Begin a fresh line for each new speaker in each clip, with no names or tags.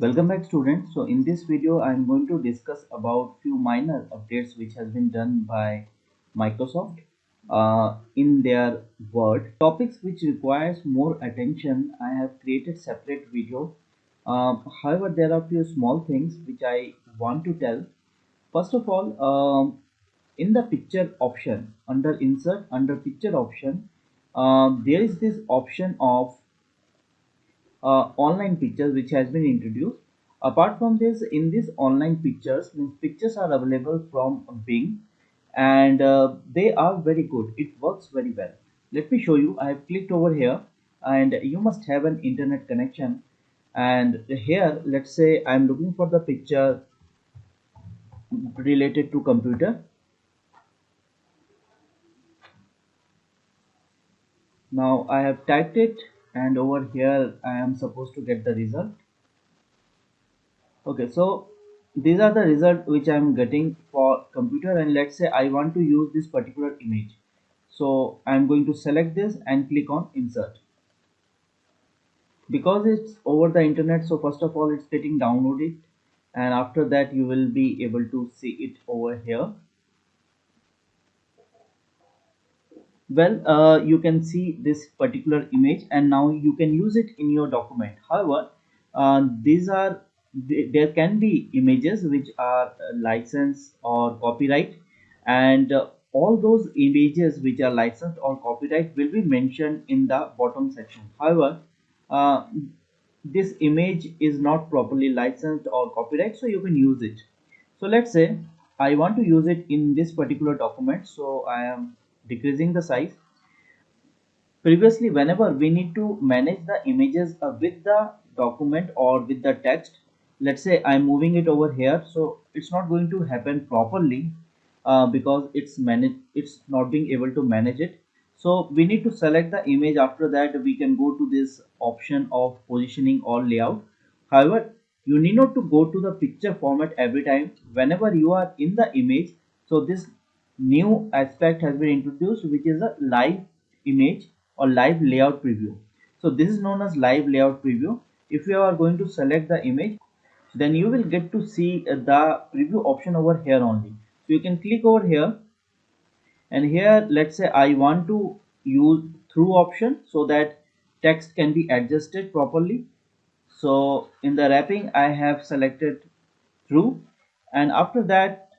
Welcome back students. So in this video I am going to discuss about few minor updates which has been done by Microsoft in their Word. Topics which requires more attention I have created separate video. However, there are few small things which I want to tell. First of all, in the picture option under insert under picture option, there is this option of online pictures which has been introduced. Apart from this, in this online pictures, means pictures are available from Bing, and they are very good. It works very well. Let me show you. I have clicked over here, and you must have an internet connection. And here, let's say I'm looking for the picture related to computer. Now I have typed it, and over here I am supposed to get the result. Okay, so these are the result which I am getting for computer, and let's say I want to use this particular image. So I am going to select this and click on insert. Because it's over the internet, so first of all it's getting downloaded, and after that you will be able to see it over here. Well, you can see this particular image, and now you can use it in your document. However, these are there can be images which are licensed or copyright, and all those images which are licensed or copyright will be mentioned in the bottom section. However, uh, this image is not properly licensed or copyright, so you can use it. So let's say I want to use it in this particular document, so I am decreasing the size. Previously, whenever we need to manage the images with the document or with the text, let's say I'm moving it over here, so it's not going to happen properly because it's not being able to manage it. So we need to select the image. After that we can go to this option of positioning or layout. However, you need not to go to the picture format every time whenever you are in the image. So this new aspect has been introduced, which is a live image or live layout preview. So this is known as live layout preview. If you are going to select the image, then you will get to see the preview option over here only. So you can click over here, and here let's say I want to use through option so that text can be adjusted properly. So in the wrapping I have selected through, and after that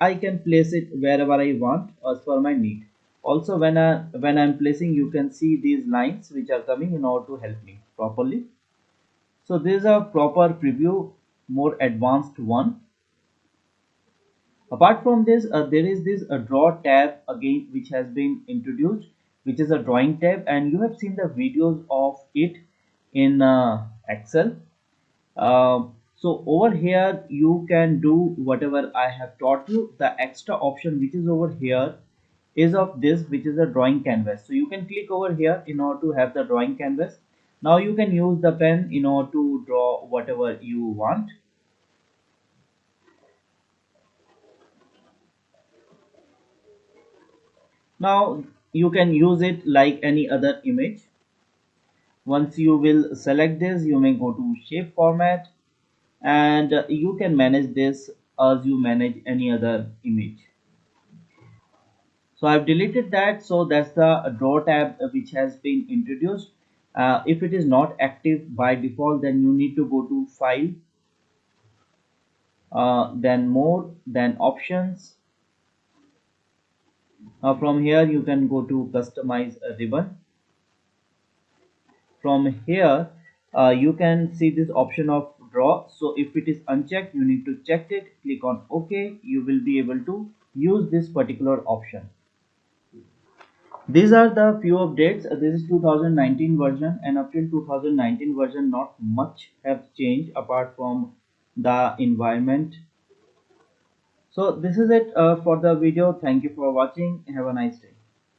I can place it wherever I want as per my need. Also, when I'm placing, you can see these lines which are coming in order to help me properly. So this is a proper preview, more advanced one. Apart from this, there is this draw tab again which has been introduced, which is a drawing tab, and you have seen the videos of it in Excel. So over here you can do whatever I have taught you. The extra option which is over here is of this, which is a drawing canvas. So you can click over here in order to have the drawing canvas. Now you can use the pen in order to draw whatever you want. Now you can use it like any other image. Once you will select this, you may go to shape format, and you can manage this as you manage any other image. So I've deleted that. So that's the draw tab which has been introduced. If it is not active by default, then you need to go to file, then more, then options. From here you can go to customize a ribbon. From here you can see this option of draw. So if it is unchecked, you need to check it, click on OK. You will be able to use this particular option. These are the few updates. This is 2019 version, and up till 2019 version not much have changed apart from the environment. So this is it for the video. Thank you for watching. Have a nice day.